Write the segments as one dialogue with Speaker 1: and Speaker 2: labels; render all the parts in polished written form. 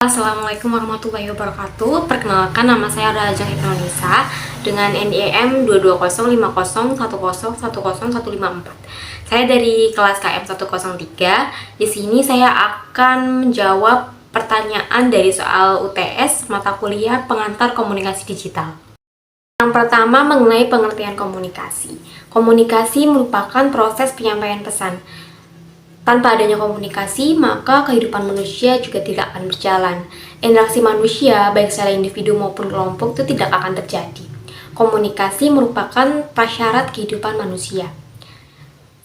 Speaker 1: Assalamualaikum warahmatullahi wabarakatuh. Perkenalkan, nama saya adalah Ajeng Hipnonisa dengan NIM 2205010101054. Saya dari kelas KM 103. Di sini saya akan menjawab pertanyaan dari soal UTS mata kuliah pengantar komunikasi digital. Yang pertama, mengenai pengertian komunikasi. Komunikasi merupakan proses penyampaian pesan. Tanpa adanya komunikasi, maka kehidupan manusia juga tidak akan berjalan. Interaksi manusia, baik secara individu maupun kelompok, itu tidak akan terjadi. Komunikasi merupakan prasyarat kehidupan manusia.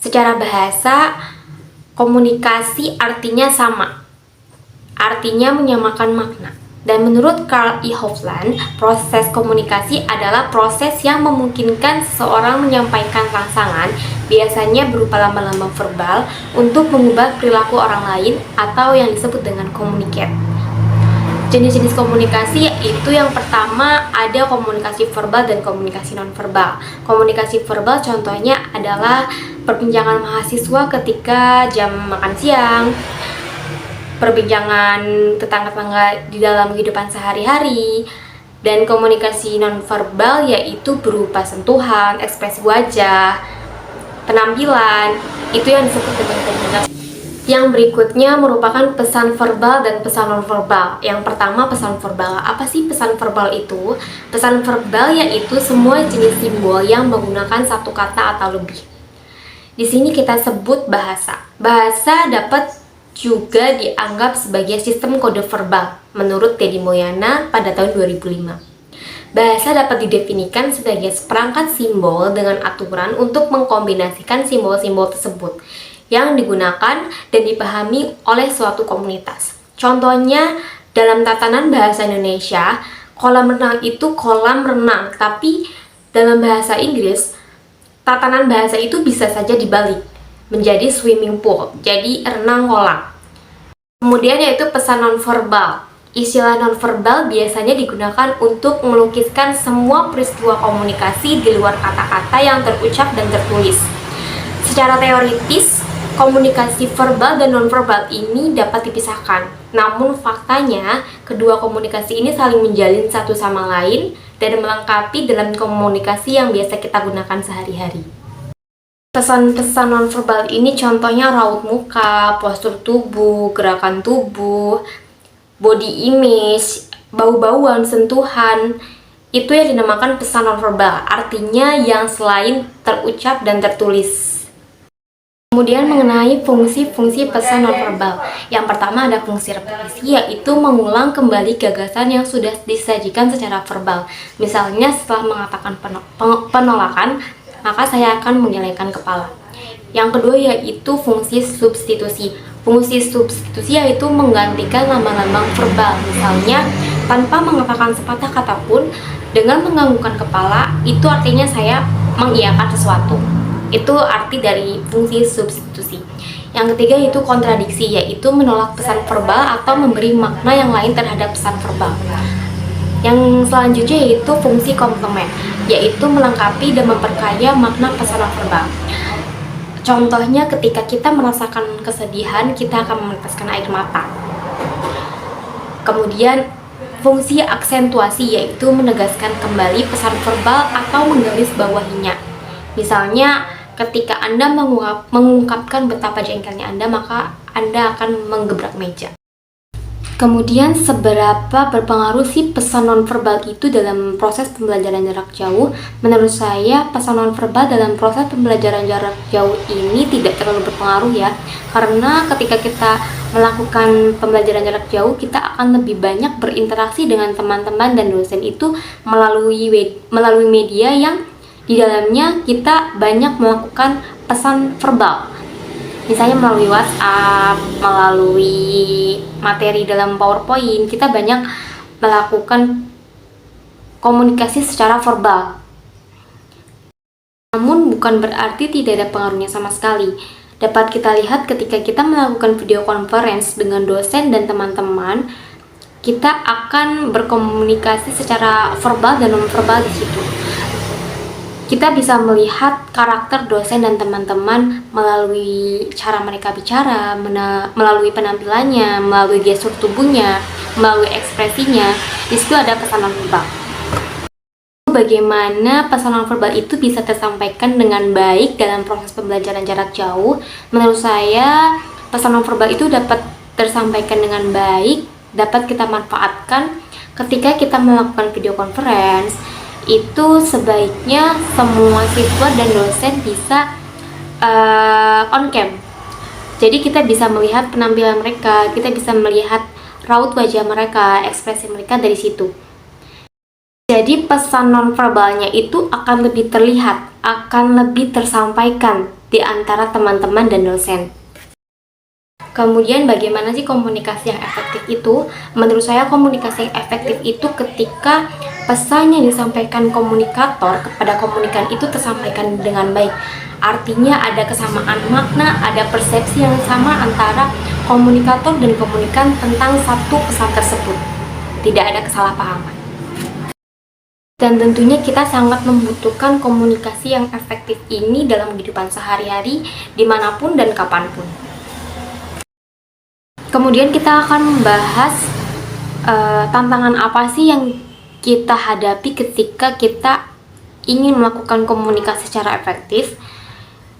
Speaker 1: Secara bahasa, komunikasi artinya sama. Artinya menyamakan makna. Dan menurut Carl E. Hovland, proses komunikasi adalah proses yang memungkinkan seseorang menyampaikan rangsangan, biasanya berupa lambang-lambang verbal, untuk mengubah perilaku orang lain atau yang disebut dengan communicate. Jenis-jenis komunikasi itu yang pertama ada komunikasi verbal dan komunikasi non-verbal. Komunikasi verbal contohnya adalah perbincangan mahasiswa ketika jam makan siang, perbincangan tetangga-tetangga di dalam kehidupan sehari-hari. Dan komunikasi nonverbal yaitu berupa sentuhan, ekspresi wajah, penampilan, itu yang disebut dengan komunikasi. Yang berikutnya merupakan pesan verbal dan pesan nonverbal. Yang pertama, pesan verbal. Apa sih pesan verbal itu? Pesan verbal yaitu semua jenis simbol yang menggunakan satu kata atau lebih. Di sini kita sebut bahasa. Bahasa dapat juga dianggap sebagai sistem kode verbal menurut Teddy Moyana pada tahun 2005. Bahasa dapat didefinisikan sebagai seperangkat simbol dengan aturan untuk mengkombinasikan simbol-simbol tersebut yang digunakan dan dipahami oleh suatu komunitas. Contohnya, dalam tatanan bahasa Indonesia, kolam renang itu kolam renang, tapi dalam bahasa Inggris, tatanan bahasa itu bisa saja dibalik menjadi swimming pool, jadi renang kolam. Kemudian yaitu pesan nonverbal. Istilah nonverbal biasanya digunakan untuk melukiskan semua peristiwa komunikasi di luar kata-kata yang terucap dan tertulis. Secara teoritis, komunikasi verbal dan nonverbal ini dapat dipisahkan. Namun faktanya, kedua komunikasi ini saling menjalin satu sama lain dan melengkapi dalam komunikasi yang biasa kita gunakan sehari-hari. Pesan-pesan nonverbal ini contohnya raut muka, postur tubuh, gerakan tubuh, body image, bau-bauan, sentuhan. Itu yang dinamakan pesan nonverbal, artinya yang selain terucap dan tertulis. Kemudian mengenai fungsi-fungsi pesan nonverbal. Yang pertama ada fungsi repetisi, yaitu mengulang kembali gagasan yang sudah disajikan secara verbal. Misalnya setelah mengatakan penolakan, maka saya akan menggelengkan kepala. Yang kedua yaitu fungsi substitusi. Fungsi substitusi yaitu menggantikan lambang-lambang verbal. Misalnya, tanpa mengatakan sepatah kata pun, dengan menganggukkan kepala, itu artinya saya mengiyakan sesuatu. Itu arti dari fungsi substitusi. Yang ketiga yaitu kontradiksi, yaitu menolak pesan verbal atau memberi makna yang lain terhadap pesan verbal. Yang selanjutnya yaitu fungsi komplement, yaitu melengkapi dan memperkaya makna pesan verbal. Contohnya ketika kita merasakan kesedihan, kita akan meneteskan air mata. Kemudian fungsi aksentuasi, yaitu menegaskan kembali pesan verbal atau menggarisbawahinya. Misalnya ketika Anda mengungkapkan betapa jengkelnya Anda, maka Anda akan menggebrak meja. Kemudian seberapa berpengaruh sih pesan nonverbal itu dalam proses pembelajaran jarak jauh? Menurut saya pesan nonverbal dalam proses pembelajaran jarak jauh ini tidak terlalu berpengaruh ya. Karena ketika kita melakukan pembelajaran jarak jauh, kita akan lebih banyak berinteraksi dengan teman-teman dan dosen itu melalui media yang di dalamnya kita banyak melakukan pesan verbal. Misalnya melalui WhatsApp, melalui materi dalam PowerPoint, kita banyak melakukan komunikasi secara verbal. Namun bukan berarti tidak ada pengaruhnya sama sekali. Dapat kita lihat ketika kita melakukan video conference dengan dosen dan teman-teman, kita akan berkomunikasi secara verbal dan non-verbal di situ. Kita bisa melihat karakter dosen dan teman-teman melalui cara mereka bicara, melalui penampilannya, melalui gestur tubuhnya, melalui ekspresinya, di situ ada pesan nonverbal. Bagaimana pesan nonverbal itu bisa tersampaikan dengan baik dalam proses pembelajaran jarak jauh? Menurut saya, pesan nonverbal itu dapat tersampaikan dengan baik, dapat kita manfaatkan ketika kita melakukan video conference. Itu sebaiknya semua siswa dan dosen bisa on cam. Jadi kita bisa melihat penampilan mereka, kita bisa melihat raut wajah mereka, ekspresi mereka dari situ. Jadi pesan nonverbalnya itu akan lebih terlihat, akan lebih tersampaikan di antara teman-teman dan dosen. Kemudian bagaimana sih komunikasi yang efektif itu? Menurut saya komunikasi yang efektif itu ketika pesan yang disampaikan komunikator kepada komunikan itu tersampaikan dengan baik. Artinya ada kesamaan makna, ada persepsi yang sama antara komunikator dan komunikan tentang satu pesan tersebut. Tidak ada kesalahpahaman. Dan tentunya kita sangat membutuhkan komunikasi yang efektif ini dalam kehidupan sehari-hari, dimanapun dan kapanpun. Kemudian kita akan membahas tantangan apa sih yang kita hadapi ketika kita ingin melakukan komunikasi secara efektif.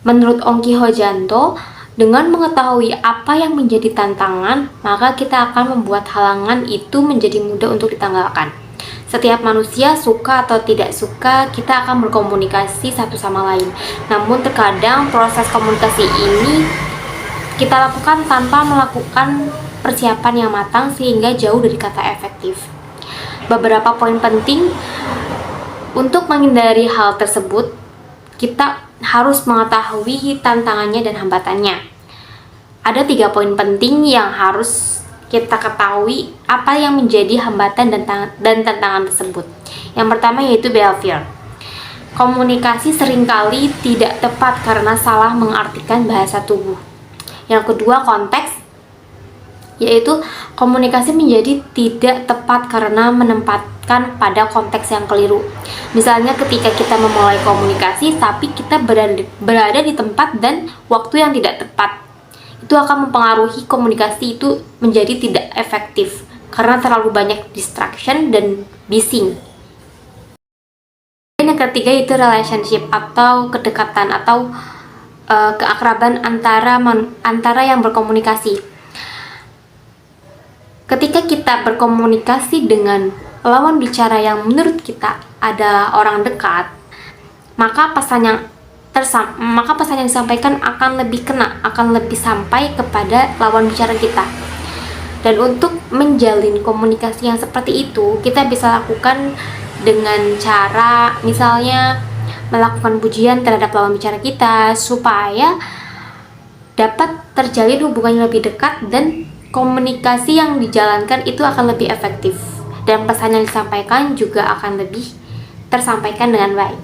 Speaker 1: Menurut Ongki Hojanto, dengan mengetahui apa yang menjadi tantangan, maka kita akan membuat halangan itu menjadi mudah untuk ditanggalkan. Setiap manusia suka atau tidak suka, kita akan berkomunikasi satu sama lain. Namun terkadang proses komunikasi ini kita lakukan tanpa melakukan persiapan yang matang sehingga jauh dari kata efektif. Beberapa poin penting untuk menghindari hal tersebut, kita harus mengetahui tantangannya dan hambatannya. Ada 3 poin penting yang harus kita ketahui apa yang menjadi hambatan dan tantangan tersebut. Yang pertama yaitu behavior. Komunikasi seringkali tidak tepat karena salah mengartikan bahasa tubuh. Yang kedua, konteks, yaitu komunikasi menjadi tidak tepat karena menempatkan pada konteks yang keliru. Misalnya ketika kita memulai komunikasi tapi kita berada di tempat dan waktu yang tidak tepat, itu akan mempengaruhi komunikasi itu menjadi tidak efektif karena terlalu banyak distraction dan bising. Dan yang ketiga itu relationship atau kedekatan atau keakraban antara yang berkomunikasi. Ketika kita berkomunikasi dengan lawan bicara yang menurut kita adalah orang dekat, maka pesan yang disampaikan akan lebih kena, akan lebih sampai kepada lawan bicara kita. Dan untuk menjalin komunikasi yang seperti itu, kita bisa lakukan dengan cara misalnya melakukan pujian terhadap lawan bicara kita supaya dapat terjalin hubungan yang lebih dekat dan komunikasi yang dijalankan itu akan lebih efektif dan pesan yang disampaikan juga akan lebih tersampaikan dengan baik.